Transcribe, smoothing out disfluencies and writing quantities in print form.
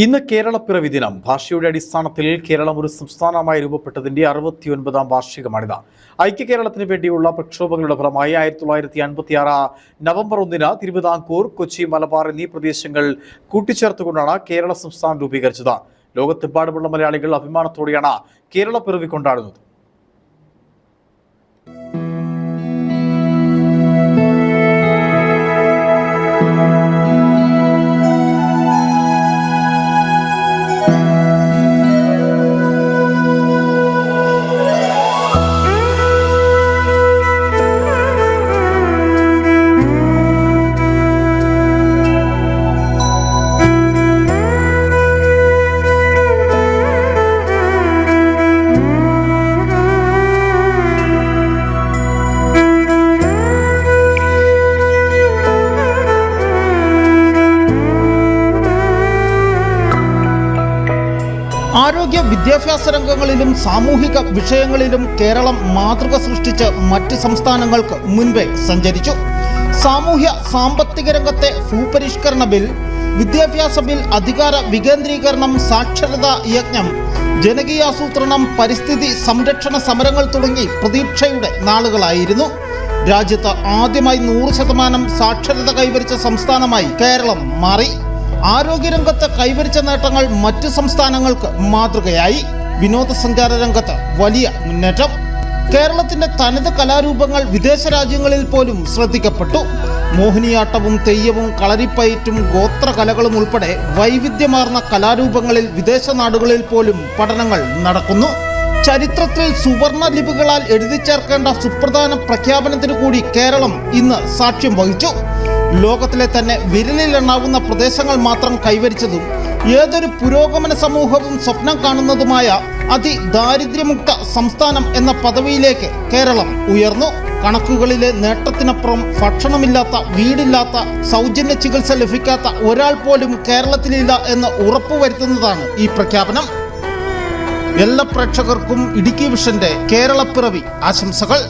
ഇന്ന് കേരളപ്പിറവി ദിനം. ഭാഷയുടെ അടിസ്ഥാനത്തിൽ കേരളം ഒരു സംസ്ഥാനമായി രൂപപ്പെട്ടതിന്റെ 69ാം വാർഷികമാണിത്. ഐക്യ കേരളത്തിന് വേണ്ടിയുള്ള പ്രക്ഷോഭങ്ങളുടെ ഫലമായി 1956 നവംബർ 1 തിരുവിതാംകൂർ, കൊച്ചി, മലബാർ എന്നീ പ്രദേശങ്ങൾ കൂട്ടിച്ചേർത്തുകൊണ്ടാണ് കേരള സംസ്ഥാനം രൂപീകരിച്ചത്. ലോകത്തെമ്പാടുമുള്ള മലയാളികൾ അഭിമാനത്തോടെയാണ് കേരളപ്പിറവി കൊണ്ടാടുന്നത്. ആരോഗ്യ വിദ്യാഭ്യാസ രംഗങ്ങളിലും സാമൂഹിക വിഷയങ്ങളിലും കേരളം മാതൃക സൃഷ്ടിച്ച് മറ്റ് സംസ്ഥാനങ്ങൾക്ക് മുൻപേ സഞ്ചരിച്ചു. സാമൂഹ്യ സാമ്പത്തിക രംഗത്തെ ഭൂപരിഷ്കരണ ബിൽ, വിദ്യാഭ്യാസ ബിൽ, അധികാര വികേന്ദ്രീകരണം, സാക്ഷരതാ യജ്ഞം, ജനകീയാസൂത്രണം, പരിസ്ഥിതി സംരക്ഷണ സമരങ്ങൾ തുടങ്ങി പ്രതീക്ഷയുടെ നാളുകളായിരുന്നു. രാജ്യത്ത് ആദ്യമായി 100% സാക്ഷരത കൈവരിച്ച സംസ്ഥാനമായി കേരളം മാറി. ആരോഗ്യരംഗത്ത് കൈവരിച്ച നേട്ടങ്ങൾ മറ്റ് സംസ്ഥാനങ്ങൾക്ക് മാതൃകയായി. വിനോദസഞ്ചാര രംഗത്ത് വലിയ മുന്നേറ്റം. കേരളത്തിന്റെ തനത് കലാരൂപങ്ങൾ വിദേശ രാജ്യങ്ങളിൽ പോലും ശ്രദ്ധിക്കപ്പെട്ടു. മോഹിനിയാട്ടവും തെയ്യവും കളരിപ്പയറ്റും ഗോത്രകലകളും ഉൾപ്പെടെ വൈവിധ്യമാർന്ന കലാരൂപങ്ങളിൽ വിദേശ നാടുകളിൽ പോലും പഠനങ്ങൾ നടക്കുന്നു. ചരിത്രത്തിൽ സുവർണ ലിപികളാൽ എഴുതി ചേർക്കേണ്ട സുപ്രധാന പ്രഖ്യാപനത്തിനു കൂടി കേരളം ഇന്ന് സാക്ഷ്യം വഹിച്ചു. ലോകത്തിലെ തന്നെ വിരലിലെണ്ണാവുന്ന പ്രദേശങ്ങൾ മാത്രം കൈവരിച്ചതും ഏതൊരു പുരോഗമന സമൂഹവും സ്വപ്നം കാണുന്നതുമായ അതിദാരിദ്ര്യമുക്ത സംസ്ഥാനം എന്ന പദവിയിലേക്ക് കേരളം ഉയർന്നു. കണക്കുകളിലെ നേട്ടത്തിനപ്പുറം ഭക്ഷണമില്ലാത്ത, വീടില്ലാത്ത, സൗജന്യ ചികിത്സ ലഭിക്കാത്ത ഒരാൾ പോലും കേരളത്തിലില്ല എന്ന് ഉറപ്പുവരുത്തുന്നതാണ് ഈ പ്രഖ്യാപനം. എല്ലാ പ്രേക്ഷകർക്കും ഇടുക്കി വിഷന്റെ കേരളപ്പിറവി ആശംസകൾ.